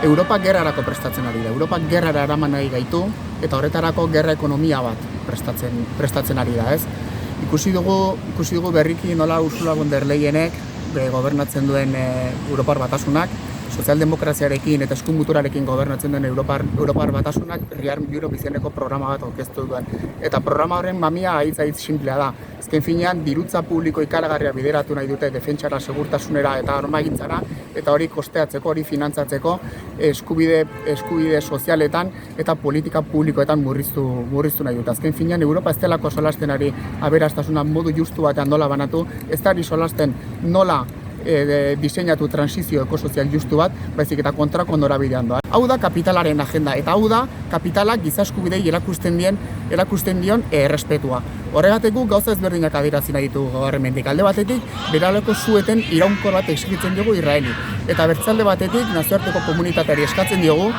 Europa gerrarako prestatzen ari da. Europa gerrara eraman nahi gaitu, eta horretarako gerra ekonomia bat prestatzen ari da, ez? Ikusi dugu berriki nola Ursula von der Leyenek gobernatzen duen Europar Batasunak, sozialdemokraziarekin eta eskumuturarekin gobernatzen duen Europar Batasunak Rearm Europe izeneko programa bat aurkeztu duen. Eta programa horren mamia haitz sinplea da. Azken finean, dirutza publiko ikaragarria bideratu nahi dute defentsara, segurtasunera eta armagintzara, eta hori kosteatzeko, hori finantzatzeko eskubide sozialetan eta politika publikoetan murriztu nahi dute. Azken finean, Europa ez delako solasten ari aberastasuna modu justu batean nola banatu, ez da ari solasten nola diseinatu transizio ekosozial justu bat, baizik eta kontrako norabidean doa. Hau da kapitalaren agenda, eta hau da kapitalak giza eskubidei erakusten dion errespetua. Horregatik gauza ezberdinak adierazi nahi ditugu gaurremendik. Alde batetik, beraleko sueten iraunkor bat exigitzen diogu Israeli. Eta bertzalde batetik, nazioarteko komunitateari eskatzen diogu,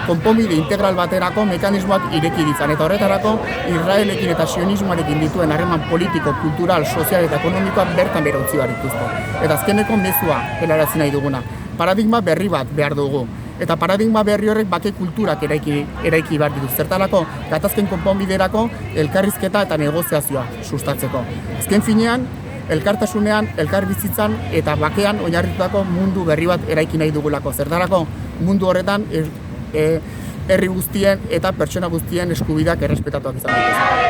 konponbide integral baterako mekanismoak ireki ditzan. Eta horretarako, Israelekin eta sionismoarekin dituen harreman politiko, kultural, sozial eta ekonomikoak bertan bera utzi behar dituzte. Eta azkeneko mezua helarazi nahi duguna. Paradigma berri bat behar dugu. Eta paradigma berri horrek bake kulturak eraiki behar dituz. Zertarako, gatazken konponbiderako elkarrizketa eta negoziazioa sustatzeko. Azken finean, elkartasunean, elkarbizitzan eta bakean oinarritutako mundu berri bat eraiki nahi dugulako. Zertarako, mundu horretan herri guztien eta pertsona guztien eskubideak errespetatuak izan daitezke.